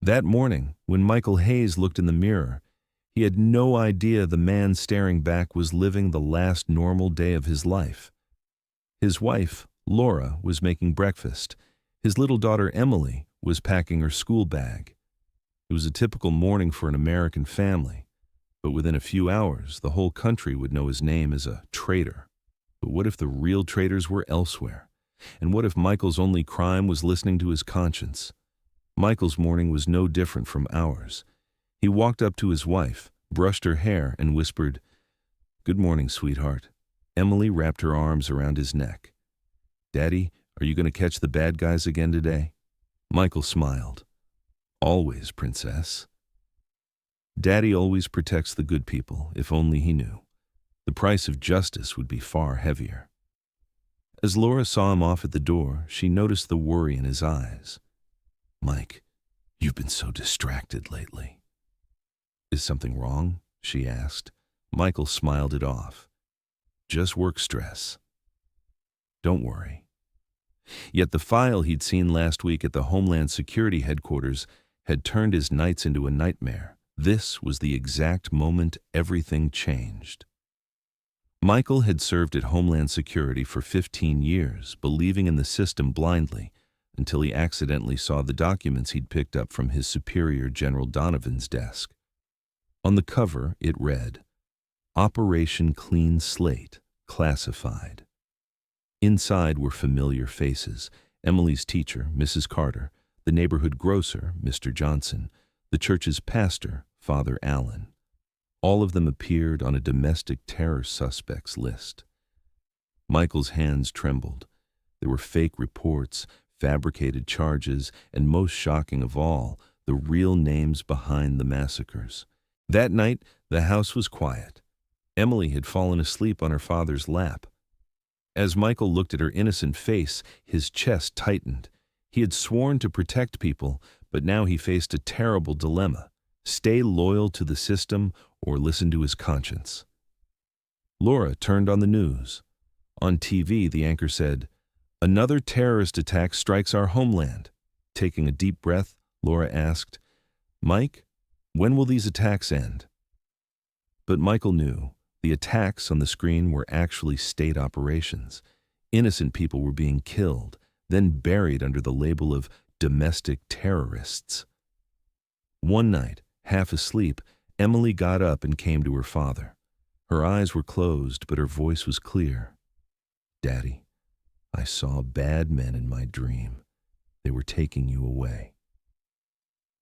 That morning, when Michael Hayes looked in the mirror, he had no idea the man staring back was living the last normal day of his life. His wife, Laura, was making breakfast. His little daughter, Emily, was packing her school bag. It was a typical morning for an American family, but within a few hours, the whole country would know his name as a traitor. But what if the real traitors were elsewhere? And what if Michael's only crime was listening to his conscience? Michael's morning was no different from ours. He walked up to his wife, brushed her hair, and whispered, "Good morning, sweetheart." Emily wrapped her arms around his neck. "Daddy, are you going to catch the bad guys again today?" Michael smiled. "Always, princess." Daddy always protects the good people, if only he knew. The price of justice would be far heavier. As Laura saw him off at the door, she noticed the worry in his eyes. "Mike, you've been so distracted lately." "Is something wrong?" she asked. Michael smiled it off. "Just work stress." "Don't worry." Yet the file he'd seen last week at the Homeland Security headquarters had turned his nights into a nightmare. This was the exact moment everything changed. Michael had served at Homeland Security for 15 years, believing in the system blindly, until he accidentally saw the documents he'd picked up from his superior, General Donovan's desk. On the cover, it read, "Operation Clean Slate, Classified." Inside were familiar faces: Emily's teacher, Mrs. Carter, the neighborhood grocer, Mr. Johnson, the church's pastor, Father Allen. All of them appeared on a domestic terror suspects list. Michael's hands trembled. There were fake reports, fabricated charges, and most shocking of all, the real names behind the massacres. That night, the house was quiet. Emily had fallen asleep on her father's lap. As Michael looked at her innocent face, his chest tightened. He had sworn to protect people, but now he faced a terrible dilemma: stay loyal to the system or listen to his conscience. Laura turned on the news. On TV, the anchor said, "Another terrorist attack strikes our homeland." Taking a deep breath, Laura asked, "Mike, when will these attacks end?" But Michael knew. The attacks on the screen were actually state operations. Innocent people were being killed, then buried under the label of domestic terrorists. One night, half asleep, Emily got up and came to her father. Her eyes were closed, but her voice was clear. "Daddy, I saw bad men in my dream. They were taking you away."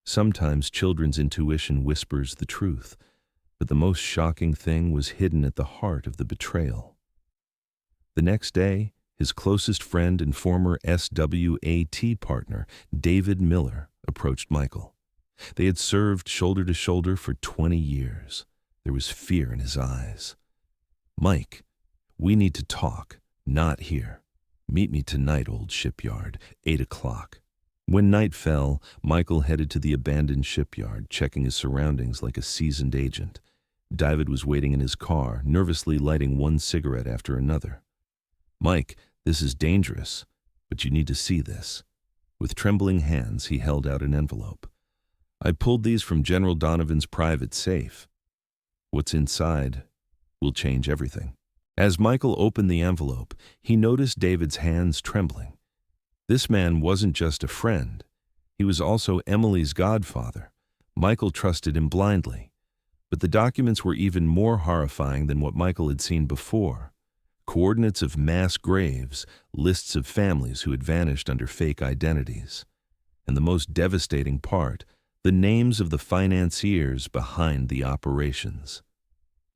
Sometimes children's intuition whispers the truth, but the most shocking thing was hidden at the heart of the betrayal. The next day, his closest friend and former SWAT partner, David Miller, approached Michael. They had served shoulder to shoulder for 20 years. There was fear in his eyes. "Mike, we need to talk, not here. Meet me tonight, old shipyard, 8 o'clock. When night fell, Michael headed to the abandoned shipyard, checking his surroundings like a seasoned agent. David was waiting in his car, nervously lighting one cigarette after another. "Mike, this is dangerous, but you need to see this." With trembling hands, he held out an envelope. "I pulled these from General Donovan's private safe. What's inside will change everything." As Michael opened the envelope, he noticed David's hands trembling. This man wasn't just a friend. He was also Emily's godfather. Michael trusted him blindly. But the documents were even more horrifying than what Michael had seen before. Coordinates of mass graves, lists of families who had vanished under fake identities. And the most devastating part, the names of the financiers behind the operations.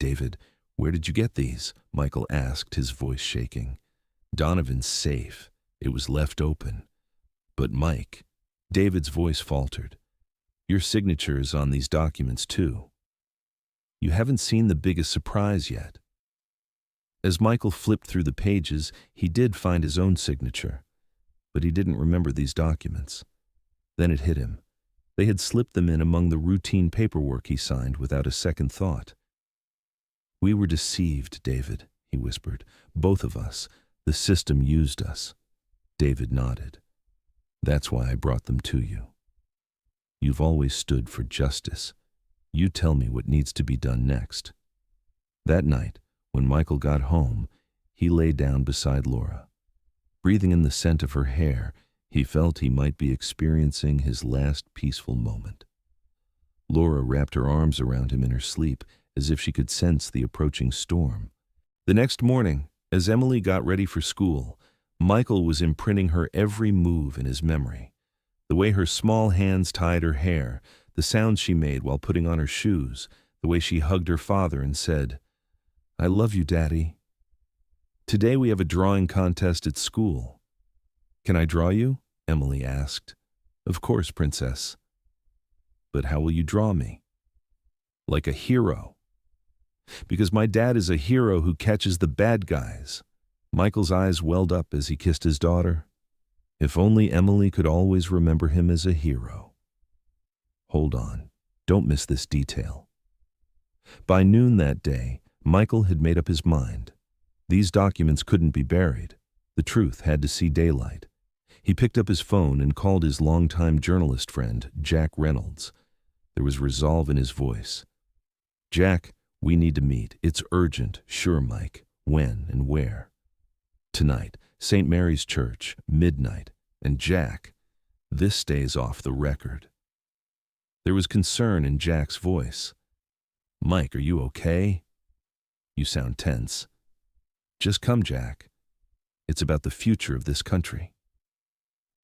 "David, where did you get these?" Michael asked, his voice shaking. "Donovan's safe. It was left open." "But Mike," David's voice faltered, "your signature is on these documents too." "You haven't seen the biggest surprise yet." As Michael flipped through the pages, he did find his own signature, but he didn't remember these documents. Then it hit him. They had slipped them in among the routine paperwork he signed without a second thought. "We were deceived, David," he whispered. "Both of us. The system used us." David nodded. "That's why I brought them to you." You've always stood for justice. You tell me what needs to be done next." That night, when Michael got home, he lay down beside Laura. Breathing in the scent of her hair, he felt he might be experiencing his last peaceful moment. Laura wrapped her arms around him in her sleep, as if she could sense the approaching storm. The next morning, as Emily got ready for school, Michael was imprinting her every move in his memory. The way her small hands tied her hair, the sounds she made while putting on her shoes, the way she hugged her father and said, "I love you, Daddy." "Today we have a drawing contest at school." "Can I draw you?" Emily asked. "Of course, Princess." "But how will you draw me?" "Like a hero." "Because my dad is a hero who catches the bad guys." Michael's eyes welled up as he kissed his daughter. If only Emily could always remember him as a hero. Hold on, don't miss this detail. By noon that day, Michael had made up his mind. These documents couldn't be buried. The truth had to see daylight. He picked up his phone and called his longtime journalist friend, Jack Reynolds. There was resolve in his voice. "Jack, we need to meet. It's urgent. Sure, Mike. When and where?" "Tonight, St. Mary's Church, midnight. And Jack, this stays off the record." There was concern in Jack's voice. "Mike, are you okay? You sound tense." "Just come, Jack. It's about the future of this country."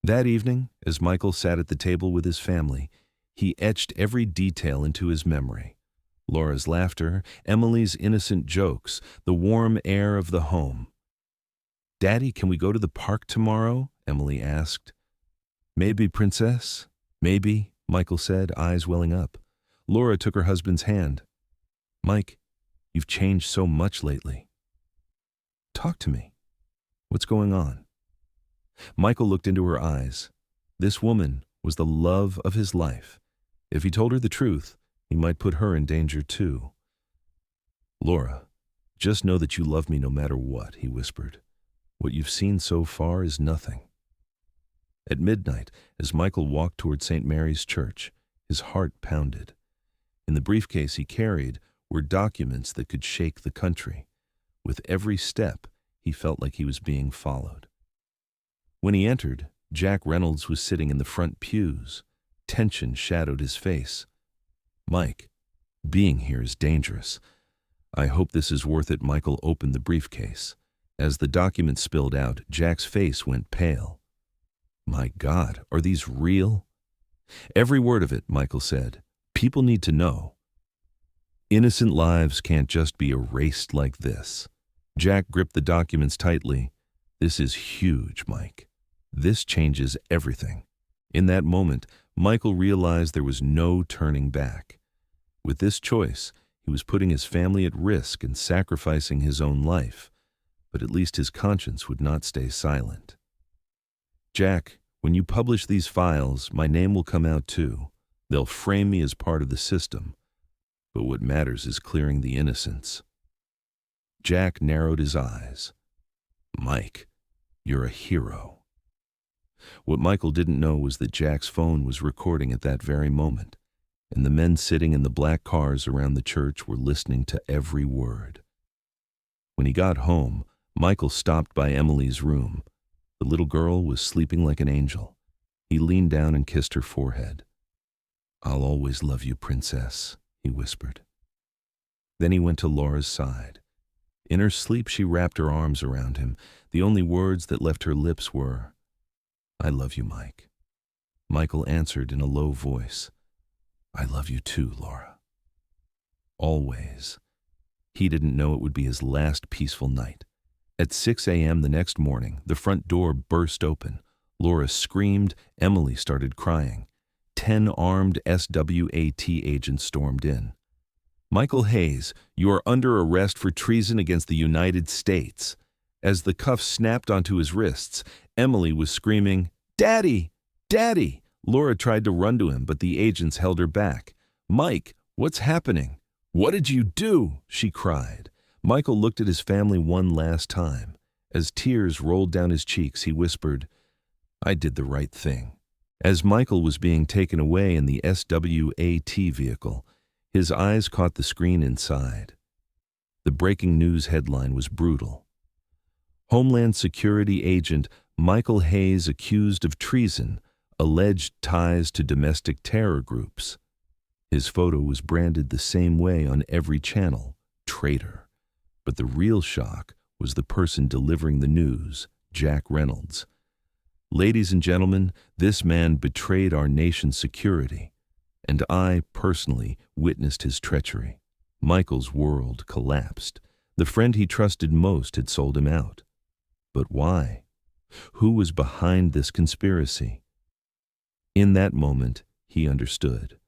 That evening, as Michael sat at the table with his family, he etched every detail into his memory. Laura's laughter, Emily's innocent jokes, the warm air of the home. "Daddy, can we go to the park tomorrow?" Emily asked. "Maybe, Princess. Maybe," Michael said, eyes welling up. Laura took her husband's hand. "Mike, you've changed so much lately." "Talk to me. What's going on?" Michael looked into her eyes. This woman was the love of his life. If he told her the truth, he might put her in danger too. "Laura, just know that you love me no matter what," he whispered. "What you've seen so far is nothing." At midnight, as Michael walked toward St. Mary's Church, his heart pounded. In the briefcase he carried were documents that could shake the country. With every step, he felt like he was being followed. When he entered, Jack Reynolds was sitting in the front pews. Tension shadowed his face. "Mike, being here is dangerous. I hope this is worth it." Michael opened the briefcase. As the documents spilled out, Jack's face went pale. "My God, are these real?" "Every word of it," Michael said. "People need to know. Innocent lives can't just be erased like this." Jack gripped the documents tightly. "This is huge, Mike. This changes everything." In that moment, Michael realized there was no turning back. With this choice, he was putting his family at risk and sacrificing his own life. But at least his conscience would not stay silent. "Jack, when you publish these files, my name will come out too. They'll frame me as part of the system. But what matters is clearing the innocents." Jack narrowed his eyes. "Mike, you're a hero." What Michael didn't know was that Jack's phone was recording at that very moment, and the men sitting in the black cars around the church were listening to every word. When he got home, Michael stopped by Emily's room. The little girl was sleeping like an angel. He leaned down and kissed her forehead. "I'll always love you, Princess," he whispered. Then he went to Laura's side. In her sleep, she wrapped her arms around him. The only words that left her lips were, "I love you, Mike." Michael answered in a low voice, "I love you too, Laura." Always. He didn't know it would be his last peaceful night. At 6 a.m. the next morning, the front door burst open. Laura screamed. Emily started crying. 10 armed SWAT agents stormed in. "Michael Hayes, you are under arrest for treason against the United States." As the cuffs snapped onto his wrists, Emily was screaming, "Daddy! Daddy!" Laura tried to run to him, but the agents held her back. "Mike, what's happening? What did you do?" she cried. Michael looked at his family one last time. As tears rolled down his cheeks, he whispered, "I did the right thing. As Michael was being taken away in the SWAT vehicle, his eyes caught the screen inside. The breaking news headline was brutal. Homeland Security agent Michael Hayes accused of treason, alleged ties to domestic terror groups. His photo was branded the same way on every channel, traitor. But the real shock was the person delivering the news, Jack Reynolds. Ladies and gentlemen, this man betrayed our nation's security, and I personally witnessed his treachery. Michael's world collapsed. The friend he trusted most had sold him out. But why? Who was behind this conspiracy? In that moment, he understood.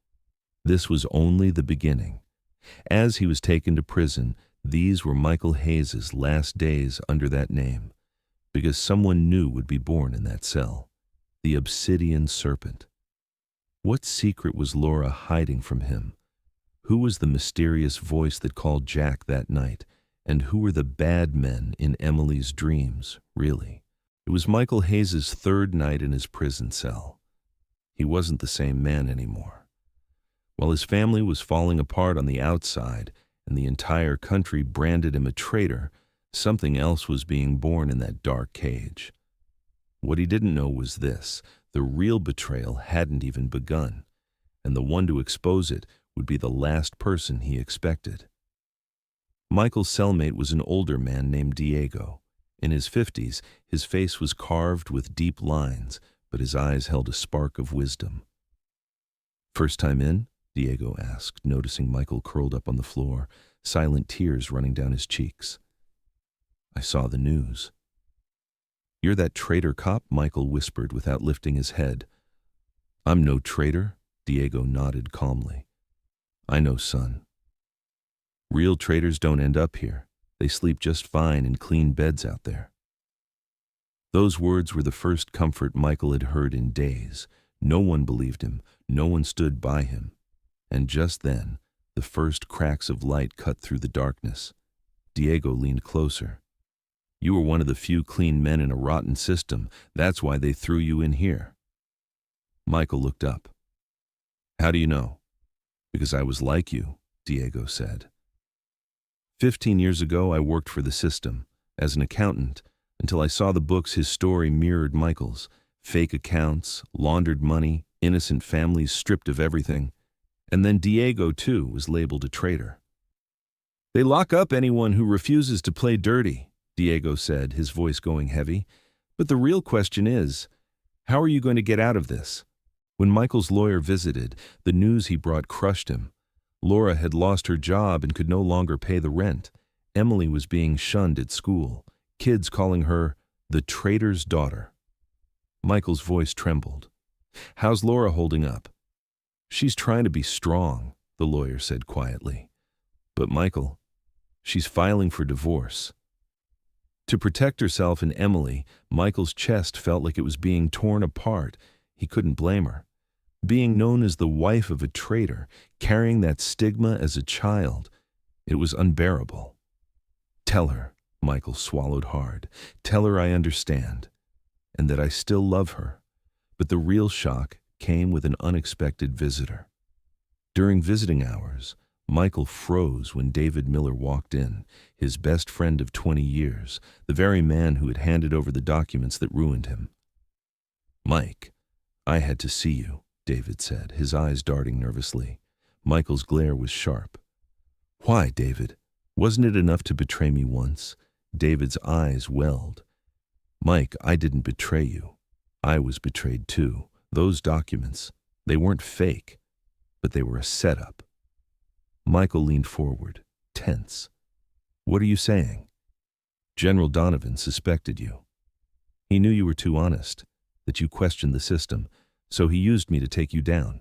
This was only the beginning. As he was taken to prison, these were Michael Hayes's last days under that name, because someone new would be born in that cell, the Obsidian Serpent. What secret was Laura hiding from him? Who was the mysterious voice that called Jack that night? And who were the bad men in Emily's dreams, really? It was Michael Hayes's third night in his prison cell. He wasn't the same man anymore. While his family was falling apart on the outside and the entire country branded him a traitor, something else was being born in that dark cage. What he didn't know was this: the real betrayal hadn't even begun, and the one to expose it would be the last person he expected. Michael's cellmate was an older man named Diego. In his 50s, his face was carved with deep lines, but his eyes held a spark of wisdom. "First time in?" Diego asked, noticing Michael curled up on the floor, silent tears running down his cheeks. "I saw the news." "You're that traitor cop?" Michael whispered without lifting his head. "I'm no traitor," Diego nodded calmly. "I know, son. Real traitors don't end up here. They sleep just fine in clean beds out there." Those words were the first comfort Michael had heard in days. No one believed him. No one stood by him. And just then, the first cracks of light cut through the darkness. Diego leaned closer. "You were one of the few clean men in a rotten system. That's why they threw you in here." Michael looked up. "How do you know?" "Because I was like you," Diego said. 15 years ago, I worked for the system, as an accountant, until I saw the books his story mirrored Michael's. Fake accounts, laundered money, innocent families stripped of everything. And then Diego, too, was labeled a traitor. "They lock up anyone who refuses to play dirty," Diego said, his voice going heavy. "But the real question is, how are you going to get out of this?" When Michael's lawyer visited, the news he brought crushed him. Laura had lost her job and could no longer pay the rent. Emily was being shunned at school, kids calling her the traitor's daughter. Michael's voice trembled. "How's Laura holding up?" "She's trying to be strong," the lawyer said quietly. "But Michael, she's filing for divorce." To protect herself and Emily, Michael's chest felt like it was being torn apart. He couldn't blame her. Being known as the wife of a traitor, carrying that stigma as a child, it was unbearable. "Tell her," Michael swallowed hard. "Tell her I understand, and that I still love her." But the real shock came with an unexpected visitor. During visiting hours, Michael froze when David Miller walked in, his best friend of 20 years, the very man who had handed over the documents that ruined him. "Mike, I had to see you," David said, his eyes darting nervously. Michael's glare was sharp. "Why, David? Wasn't it enough to betray me once?" David's eyes welled. "Mike, I didn't betray you. I was betrayed too. Those documents, they weren't fake, but they were a setup." Michael leaned forward, tense. "What are you saying?" "General Donovan suspected you. He knew you were too honest, that you questioned the system, so he used me to take you down."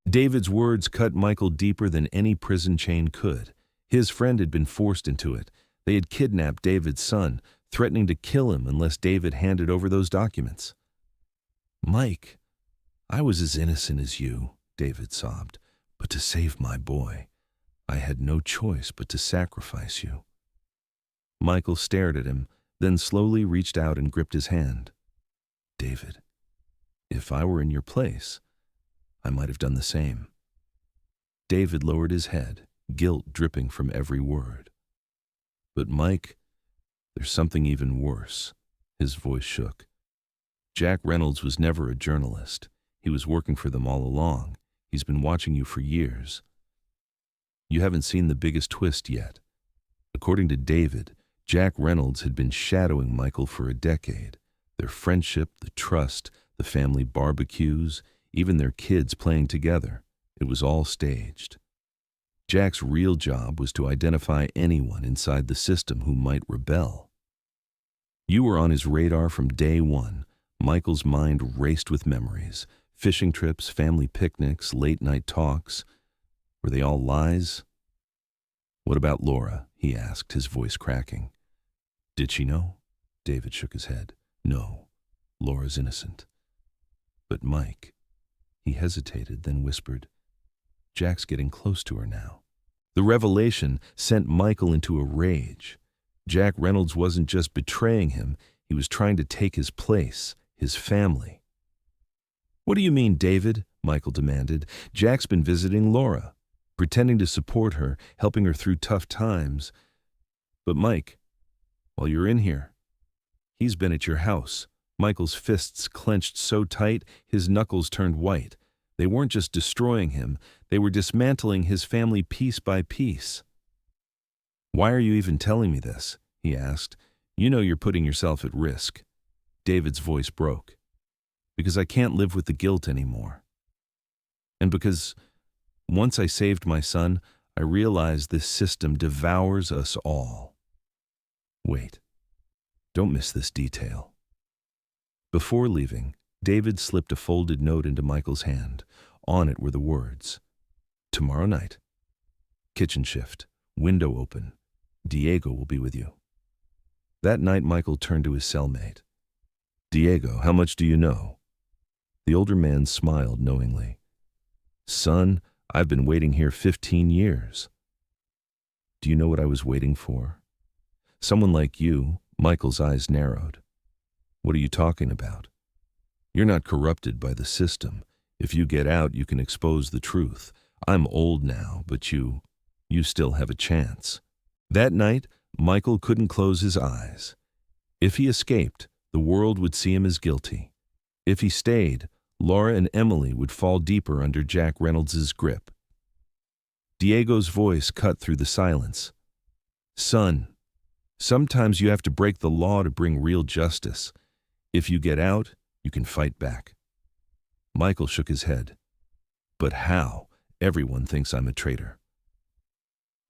David's words cut Michael deeper than any prison chain could. His friend had been forced into it. They had kidnapped David's son, threatening to kill him unless David handed over those documents. "Mike, I was as innocent as you," David sobbed, "but to save my boy, I had no choice but to sacrifice you." Michael stared at him, then slowly reached out and gripped his hand. "David, If I were in your place, I might have done the same. David lowered his head, guilt dripping from every word. But Mike, there's something even worse. His voice shook. Jack Reynolds was never a journalist. He was working for them all along. He's been watching you for years. You haven't seen the biggest twist yet. According to David, Jack Reynolds had been shadowing Michael for a decade. Their friendship, the trust, the family barbecues, even their kids playing together. It was all staged. Jack's real job was to identify anyone inside the system who might rebel. You were on his radar from day one. Michael's mind raced with memories. Fishing trips, family picnics, late-night talks. Were they all lies? What about Laura? He asked, his voice cracking. Did she know? David shook his head. No, Laura's innocent. But Mike, he hesitated, then whispered, Jack's getting close to her now. The revelation sent Michael into a rage. Jack Reynolds wasn't just betraying him, he was trying to take his place, his family. What do you mean, David? Michael demanded. Jack's been visiting Laura, pretending to support her, helping her through tough times. But Mike, while you're in here, he's been at your house. Michael's fists clenched so tight, his knuckles turned white. They weren't just destroying him, they were dismantling his family piece by piece. Why are you even telling me this? He asked. You know you're putting yourself at risk. David's voice broke. Because I can't live with the guilt anymore. And because once I saved my son, I realized this system devours us all. Wait, don't miss this detail. Before leaving, David slipped a folded note into Michael's hand. On it were the words, Tomorrow night, kitchen shift, window open, Diego will be with you. That night Michael turned to his cellmate. Diego, how much do you know? The older man smiled knowingly. Son, I've been waiting here 15 years. Do you know what I was waiting for? Someone like you. Michael's eyes narrowed. What are you talking about? You're not corrupted by the system. If you get out, you can expose the truth. I'm old now, but you still have a chance. That night, Michael couldn't close his eyes. If he escaped, the world would see him as guilty. If he stayed, Laura and Emily would fall deeper under Jack Reynolds' grip. Diego's voice cut through the silence. Son, sometimes you have to break the law to bring real justice. If you get out, you can fight back. Michael shook his head. But how? Everyone thinks I'm a traitor.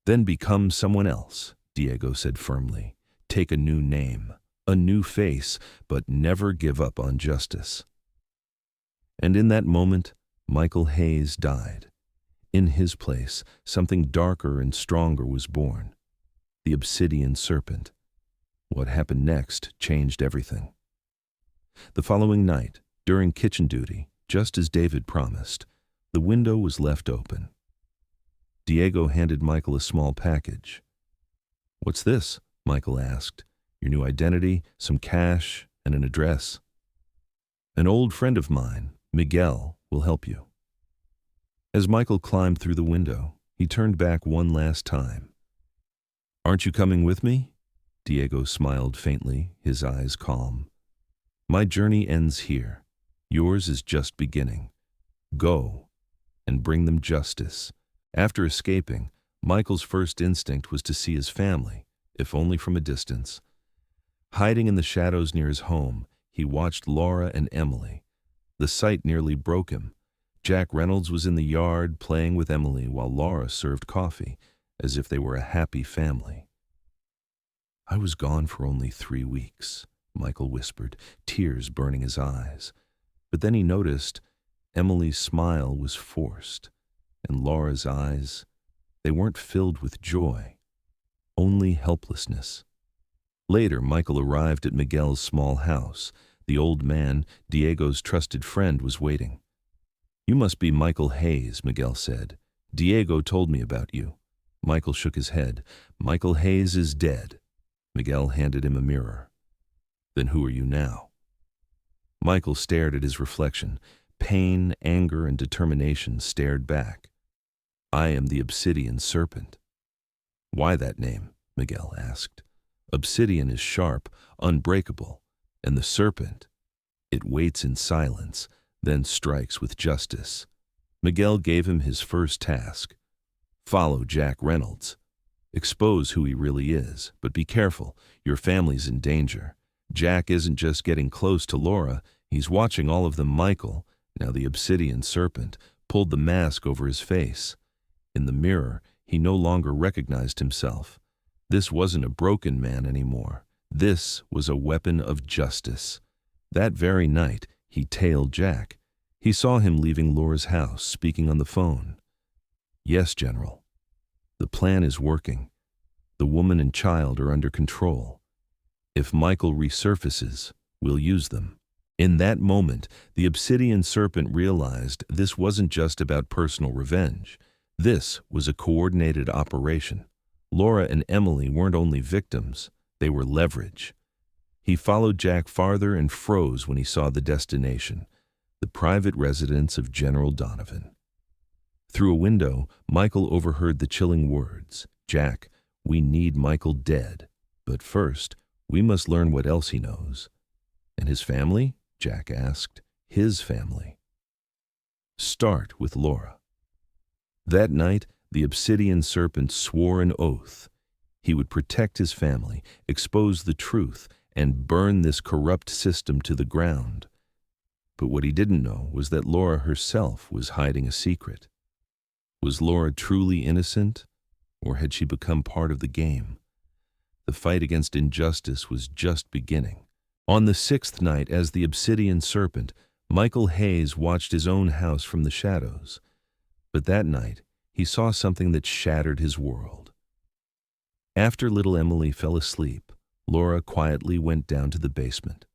Then become someone else, Diego said firmly. Take a new name, a new face, but never give up on justice. And in that moment, Michael Hayes died. In his place, something darker and stronger was born. The Obsidian Serpent. What happened next changed everything. The following night, during kitchen duty, just as David promised, the window was left open. Diego handed Michael a small package. What's this? Michael asked. Your new identity, some cash, and an address. An old friend of mine, Miguel, will help you. As Michael climbed through the window, he turned back one last time. Aren't you coming with me? Diego smiled faintly, his eyes calm. My journey ends here. Yours is just beginning. Go, and bring them justice. After escaping, Michael's first instinct was to see his family, if only from a distance. Hiding in the shadows near his home, he watched Laura and Emily. The sight nearly broke him. Jack Reynolds was in the yard playing with Emily while Laura served coffee, as if they were a happy family. I was gone for only 3 weeks, Michael whispered, tears burning his eyes. But then he noticed Emily's smile was forced, and Laura's eyes, they weren't filled with joy, only helplessness. Later, Michael arrived at Miguel's small house. The old man, Diego's trusted friend, was waiting. You must be Michael Hayes, Miguel said. Diego told me about you. Michael shook his head. Michael Hayes is dead. Miguel handed him a mirror. Then who are you now? Michael stared at his reflection. Pain, anger, and determination stared back. I am the Obsidian Serpent. Why that name? Miguel asked. Obsidian is sharp, unbreakable, and the serpent, it waits in silence, then strikes with justice. Miguel gave him his first task. Follow Jack Reynolds. Expose who he really is, but be careful, your family's in danger. Jack isn't just getting close to Laura, he's watching all of them. Michael, now the Obsidian Serpent, pulled the mask over his face. In the mirror, he no longer recognized himself. This wasn't a broken man anymore. This was a weapon of justice. That very night, he tailed Jack. He saw him leaving Laura's house, speaking on the phone. Yes, General. The plan is working. The woman and child are under control. If Michael resurfaces, we'll use them. In that moment, the Obsidian Serpent realized this wasn't just about personal revenge. This was a coordinated operation. Laura and Emily weren't only victims, they were leverage. He followed Jack farther and froze when he saw the destination, the private residence of General Donovan. Through a window, Michael overheard the chilling words, Jack, we need Michael dead. But first, we must learn what else he knows. And his family? Jack asked. His family. Start with Laura. That night, the Obsidian Serpent swore an oath. He would protect his family, expose the truth, and burn this corrupt system to the ground. But what he didn't know was that Laura herself was hiding a secret. Was Laura truly innocent, or had she become part of the game? The fight against injustice was just beginning. On the sixth night, as the Obsidian Serpent, Michael Hayes watched his own house from the shadows. But that night, he saw something that shattered his world. After little Emily fell asleep, Laura quietly went down to the basement.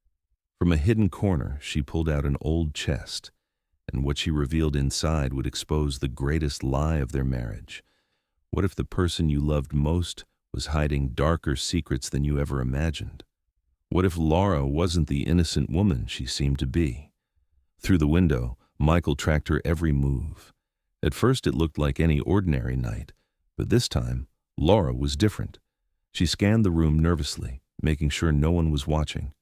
From a hidden corner, she pulled out an old chest, and what she revealed inside would expose the greatest lie of their marriage. What if the person you loved most was hiding darker secrets than you ever imagined? What if Laura wasn't the innocent woman she seemed to be? Through the window, Michael tracked her every move. At first it looked like any ordinary night, but this time, Laura was different. She scanned the room nervously, making sure no one was watching.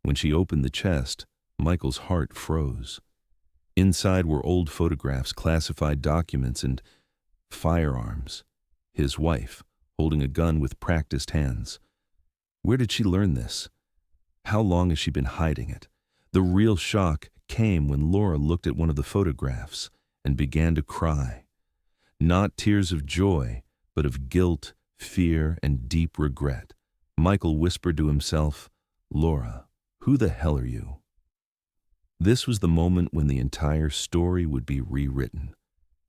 When she opened the chest, Michael's heart froze. Inside were old photographs, classified documents, and firearms. His wife, holding a gun with practiced hands. Where did she learn this? How long has she been hiding it? The real shock came when Laura looked at one of the photographs and began to cry. Not tears of joy, but of guilt, fear, and deep regret. Michael whispered to himself, Laura, who the hell are you? This was the moment when the entire story would be rewritten.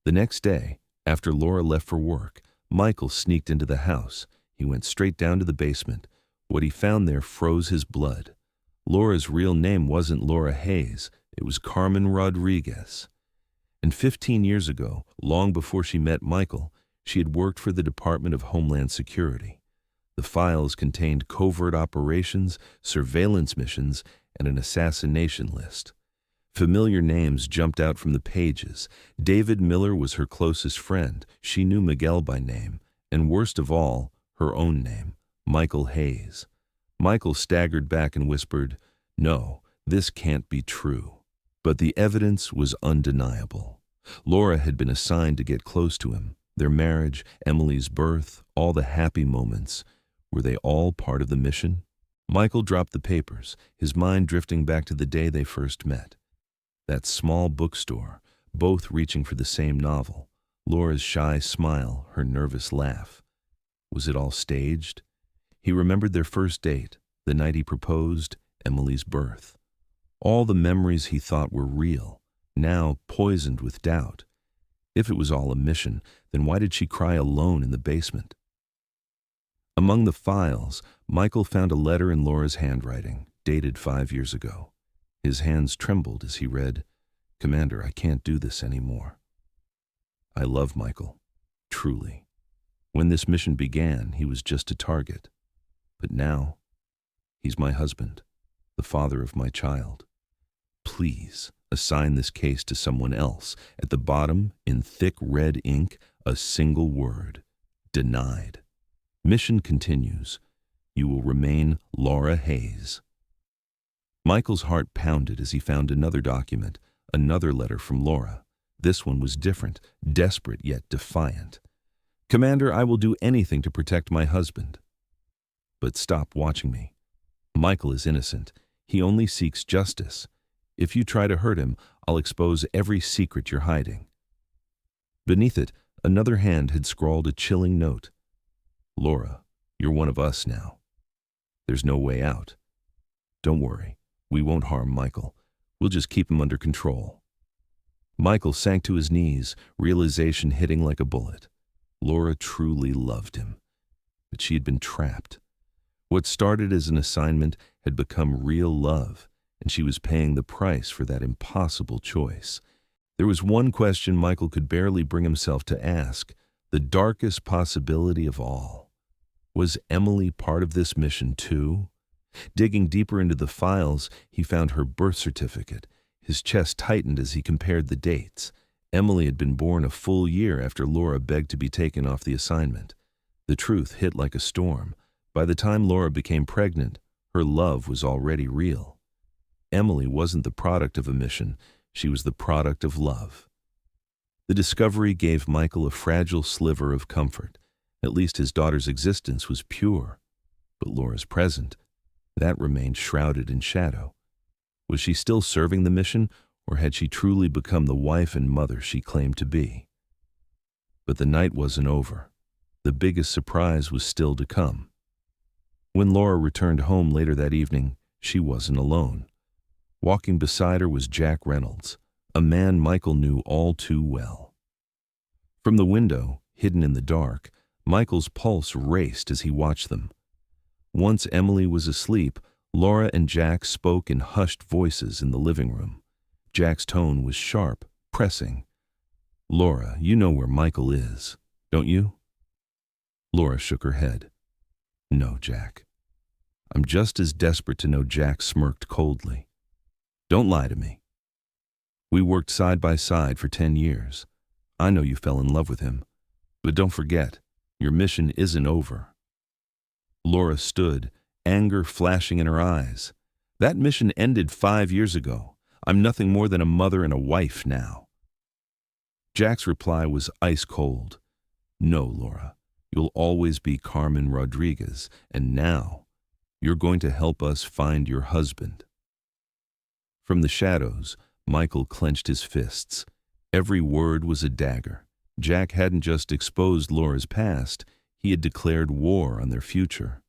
The next day, after Laura left for work, Michael sneaked into the house. He went straight down to the basement. What he found there froze his blood. Laura's real name wasn't Laura Hayes, it was Carmen Rodriguez. And 15 years ago, long before she met Michael, she had worked for the Department of Homeland Security. The files contained covert operations, surveillance missions, and an assassination list. Familiar names jumped out from the pages. David Miller was her closest friend. She knew Miguel by name, and worst of all, her own name, Michael Hayes. Michael staggered back and whispered, No, this can't be true. But the evidence was undeniable. Laura had been assigned to get close to him. Their marriage, Emily's birth, all the happy moments. Were they all part of the mission? Michael dropped the papers, his mind drifting back to the day they first met. That small bookstore, both reaching for the same novel. Laura's shy smile, her nervous laugh. Was it all staged? He remembered their first date, the night he proposed, Emily's birth. All the memories he thought were real, now poisoned with doubt. If it was all a mission, then why did she cry alone in the basement? Among the files, Michael found a letter in Laura's handwriting, dated 5 years ago. His hands trembled as he read, Commander, I can't do this anymore. I love Michael, truly. When this mission began, he was just a target. But now, he's my husband, the father of my child. please assign this case to someone else?" At the bottom, in thick red ink, a single word: denied. Mission continues. You will remain Laura Hayes. Michael's heart pounded as he found another document, another letter from Laura. This one was different, desperate yet defiant. "Commander, I will do anything to protect my husband. But stop watching me. Michael is innocent. He only seeks justice. If you try to hurt him, I'll expose every secret you're hiding." Beneath it, another hand had scrawled a chilling note. "Laura, you're one of us now. There's no way out. Don't worry, we won't harm Michael. We'll just keep him under control." Michael sank to his knees, realization hitting like a bullet. Laura truly loved him, but she had been trapped. What started as an assignment had become real love, and she was paying the price for that impossible choice. There was one question Michael could barely bring himself to ask, the darkest possibility of all. Was Emily part of this mission too? Digging deeper into the files, he found her birth certificate. His chest tightened as he compared the dates. Emily had been born a full year after Laura begged to be taken off the assignment. The truth hit like a storm. By the time Laura became pregnant, her love was already real. Emily wasn't the product of a mission, she was the product of love. The discovery gave Michael a fragile sliver of comfort. At least his daughter's existence was pure. But Laura's present, that remained shrouded in shadow. Was she still serving the mission, or had she truly become the wife and mother she claimed to be? But the night wasn't over. The biggest surprise was still to come. When Laura returned home later that evening, she wasn't alone. Walking beside her was Jack Reynolds, a man Michael knew all too well. From the window, hidden in the dark, Michael's pulse raced as he watched them. Once Emily was asleep, Laura and Jack spoke in hushed voices in the living room. Jack's tone was sharp, pressing. "Laura, you know where Michael is, don't you?" Laura shook her head. "No, Jack. I'm just as desperate to know." Jack smirked coldly. "Don't lie to me. We worked side by side for 10 years. I know you fell in love with him. But don't forget, your mission isn't over." Laura stood, anger flashing in her eyes. "That mission ended 5 years ago. I'm nothing more than a mother and a wife now." Jack's reply was ice cold. "No, Laura, you'll always be Carmen Rodriguez, and now you're going to help us find your husband." From the shadows, Michael clenched his fists. Every word was a dagger. Jack hadn't just exposed Laura's past, he had declared war on their future.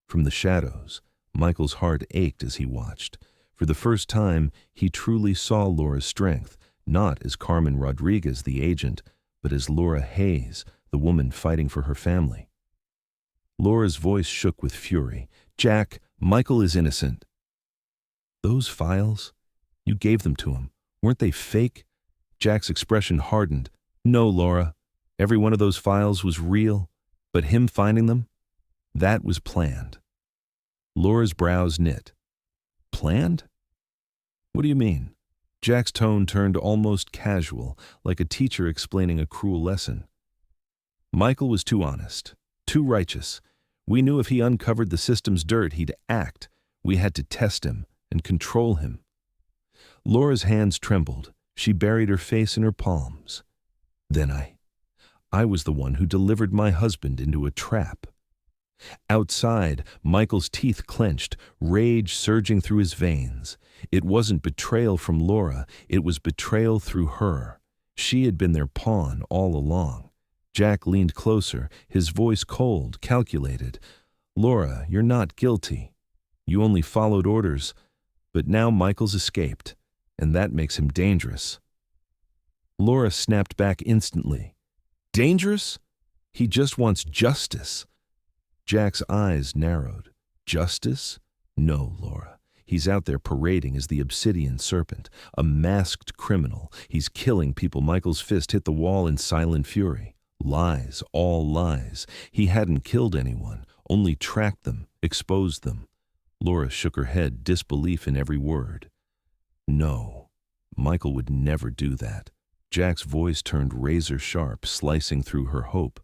From the shadows, Michael's heart ached as he watched. For the first time, he truly saw Laura's strength, not as Carmen Rodriguez, the agent, but as Laura Hayes, the woman fighting for her family. Laura's voice shook with fury. "Jack, Michael is innocent." "Those files? You gave them to him. Weren't they fake?" Jack's expression hardened. "No, Laura. Every one of those files was real, but him finding them? That was planned." Laura's brows knit. "Planned? What do you mean?" Jack's tone turned almost casual, like a teacher explaining a cruel lesson. "Michael was too honest, too righteous. We knew if he uncovered the system's dirt, he'd act. We had to test him and control him." Laura's hands trembled. She buried her face in her palms. "Then I was the one who delivered my husband into a trap." Outside, Michael's teeth clenched, rage surging through his veins. It wasn't betrayal from Laura, it was betrayal through her. She had been their pawn all along. Jack leaned closer, his voice cold, calculated. "Laura, you're not guilty. You only followed orders, but now Michael's escaped, and that makes him dangerous." Laura snapped back instantly. "Dangerous? He just wants justice." Jack's eyes narrowed. "Justice? No, Laura. He's out there parading as the Obsidian Serpent, a masked criminal. He's killing people." Michael's fist hit the wall in silent fury. Lies, all lies. He hadn't killed anyone, only tracked them, exposed them. Laura shook her head, disbelief in every word. No, Michael would never do that. Jack's voice turned razor sharp, slicing through her hope.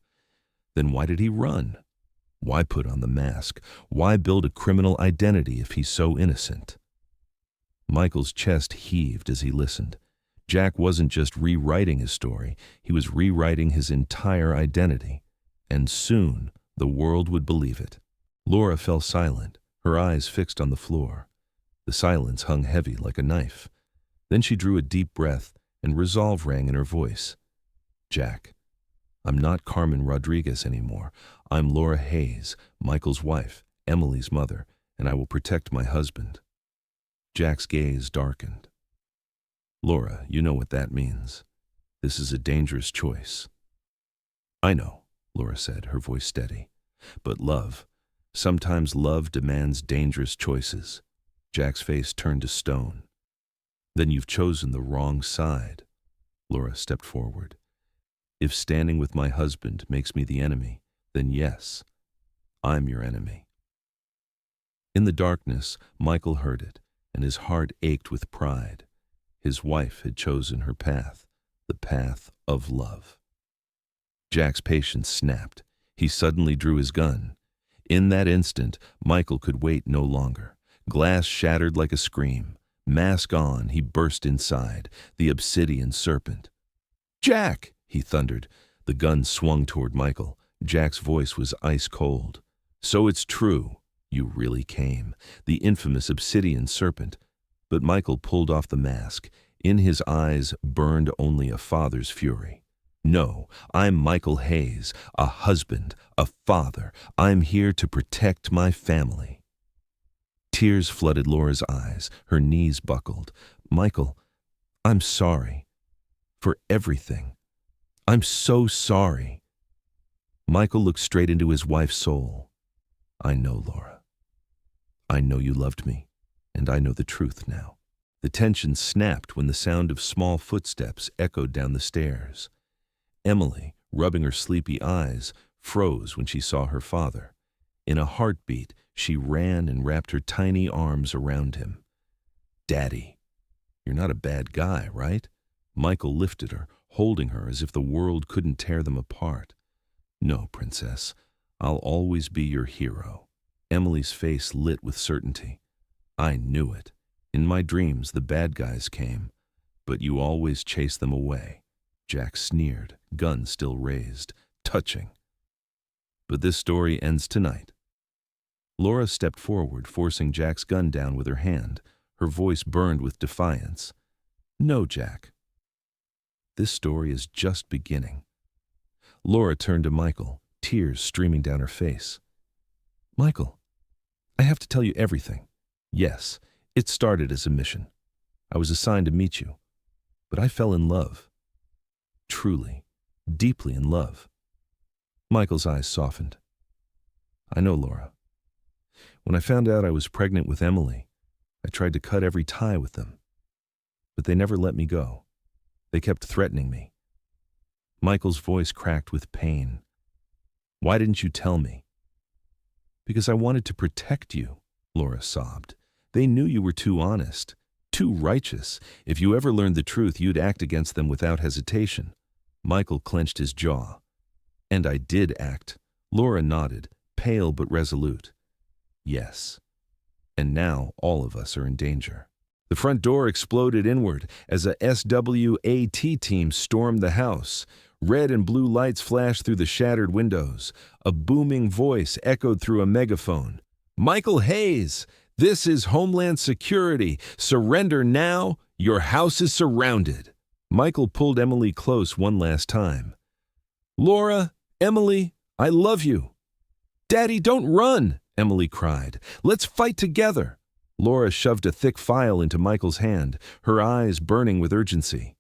Then why did he run? Why put on the mask? Why build a criminal identity if he's so innocent? Michael's chest heaved as he listened. Jack wasn't just rewriting his story, he was rewriting his entire identity. And soon, the world would believe it. Laura fell silent, her eyes fixed on the floor. The silence hung heavy like a knife. Then she drew a deep breath, and resolve rang in her voice. Jack, I'm not Carmen Rodriguez anymore. I'm Laura Hayes, Michael's wife, Emily's mother, and I will protect my husband. Jack's gaze darkened. Laura, you know what that means. This is a dangerous choice. I know, Laura said, her voice steady. But sometimes love demands dangerous choices. Jack's face turned to stone. Then you've chosen the wrong side. Laura stepped forward. If standing with my husband makes me the enemy, then yes, I'm your enemy. In the darkness, Michael heard it, and his heart ached with pride. His wife had chosen her path, the path of love. Jack's patience snapped. He suddenly drew his gun. In that instant, Michael could wait no longer. Glass shattered like a scream. Mask on, he burst inside, the Obsidian Serpent. Jack! He thundered. The gun swung toward Michael. Jack's voice was ice cold. So it's true. You really came. The infamous Obsidian Serpent. But Michael pulled off the mask. In his eyes burned only a father's fury. No, I'm Michael Hayes, a husband, a father. I'm here to protect my family. Tears flooded Laura's eyes. Her knees buckled. Michael, I'm sorry. For everything. I'm so sorry. Michael looked straight into his wife's soul. I know, Laura. I know you loved me, and I know the truth now. The tension snapped when the sound of small footsteps echoed down the stairs. Emily, rubbing her sleepy eyes, froze when she saw her father. In a heartbeat, she ran and wrapped her tiny arms around him. Daddy, you're not a bad guy, right? Michael lifted her, holding her as if the world couldn't tear them apart. No, princess, I'll always be your hero. Emily's face lit with certainty. I knew it. In my dreams, the bad guys came, but you always chased them away. Jack sneered, gun still raised, touching. But this story ends tonight. Laura stepped forward, forcing Jack's gun down with her hand. Her voice burned with defiance. No, Jack. This story is just beginning. Laura turned to Michael, tears streaming down her face. Michael, I have to tell you everything. Yes, it started as a mission. I was assigned to meet you, but I fell in love. Truly, deeply in love. Michael's eyes softened. I know, Laura. When I found out I was pregnant with Emily, I tried to cut every tie with them. But they never let me go. They kept threatening me. Michael's voice cracked with pain. Why didn't you tell me? Because I wanted to protect you, Laura sobbed. They knew you were too honest, too righteous. If you ever learned the truth, you'd act against them without hesitation. Michael clenched his jaw. And I did act. Laura nodded, pale but resolute. Yes. And now all of us are in danger. The front door exploded inward as a SWAT team stormed the house. Red and blue lights flashed through the shattered windows. A booming voice echoed through a megaphone. Michael Hayes, this is Homeland Security. Surrender now. Your house is surrounded. Michael pulled Emily close one last time. Laura, Emily, I love you. Daddy, don't run, Emily cried. Let's fight together. Laura shoved a thick file into Michael's hand, her eyes burning with urgency.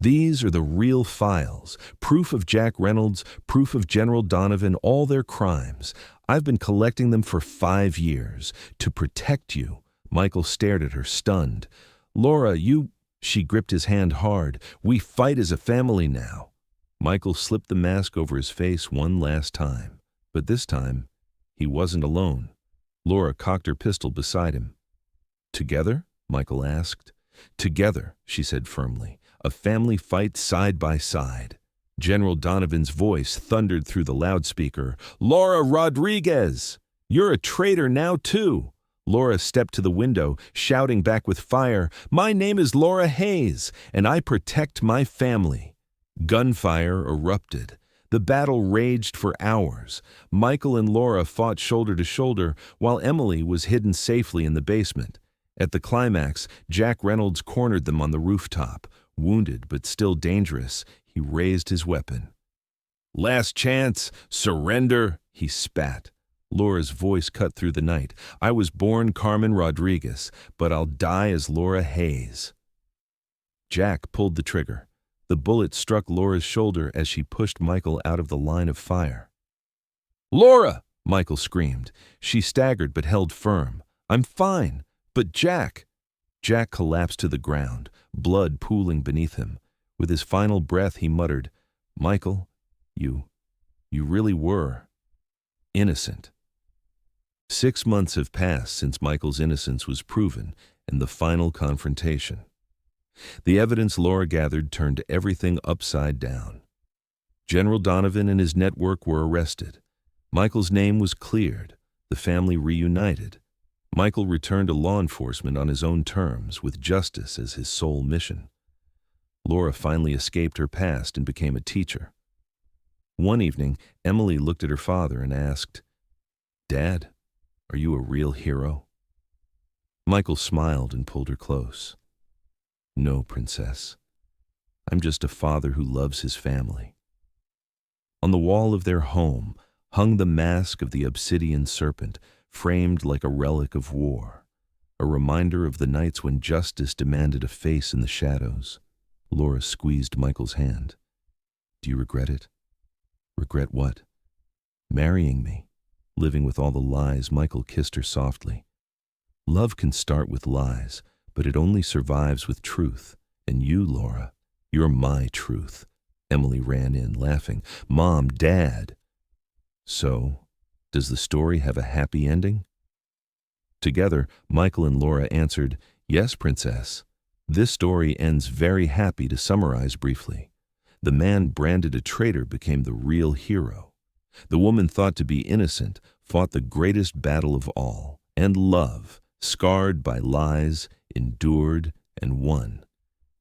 These are the real files, proof of Jack Reynolds, proof of General Donovan, all their crimes. I've been collecting them for 5 years, to protect you. Michael stared at her, stunned. Laura, she gripped his hand hard. We fight as a family now. Michael slipped the mask over his face one last time. But this time, he wasn't alone. Laura cocked her pistol beside him. Together? Michael asked. "Together," she said firmly, "a family fight side by side." General Donovan's voice thundered through the loudspeaker. "Laura Rodriguez! You're a traitor now, too!" Laura stepped to the window, shouting back with fire, "My name is Laura Hayes, and I protect my family." Gunfire erupted. The battle raged for hours. Michael and Laura fought shoulder to shoulder, while Emily was hidden safely in the basement. At the climax, Jack Reynolds cornered them on the rooftop. Wounded but still dangerous, he raised his weapon. "Last chance! Surrender!" he spat. Laura's voice cut through the night. "I was born Carmen Rodriguez, but I'll die as Laura Hayes." Jack pulled the trigger. The bullet struck Laura's shoulder as she pushed Michael out of the line of fire. "Laura!" Michael screamed. She staggered but held firm. "I'm fine. But Jack!" Jack collapsed to the ground, blood pooling beneath him. With his final breath, he muttered, "Michael, you really were innocent." 6 months have passed since Michael's innocence was proven and the final confrontation. The evidence Laura gathered turned everything upside down. General Donovan and his network were arrested. Michael's name was cleared. The family reunited. Michael returned to law enforcement on his own terms, with justice as his sole mission. Laura finally escaped her past and became a teacher. One evening, Emily looked at her father and asked, "Dad, are you a real hero?" Michael smiled and pulled her close. "No, princess. I'm just a father who loves his family." On the wall of their home hung the mask of the Obsidian Serpent, framed like a relic of war, a reminder of the nights when justice demanded a face in the shadows. Laura squeezed Michael's hand. "Do you regret it?" "Regret what?" "Marrying me, living with all the lies." Michael kissed her softly. "Love can start with lies, but it only survives with truth. And you, Laura, you're my truth." Emily ran in, laughing. "Mom, Dad!" "So, does the story have a happy ending?" Together, Michael and Laura answered, "Yes, princess." This story ends very happy. To summarize briefly, the man branded a traitor became the real hero. The woman thought to be innocent fought the greatest battle of all, and love, scarred by lies, endured and won.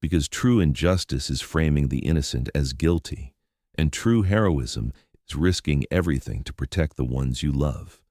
Because true injustice is framing the innocent as guilty, and true heroism is risking everything to protect the ones you love.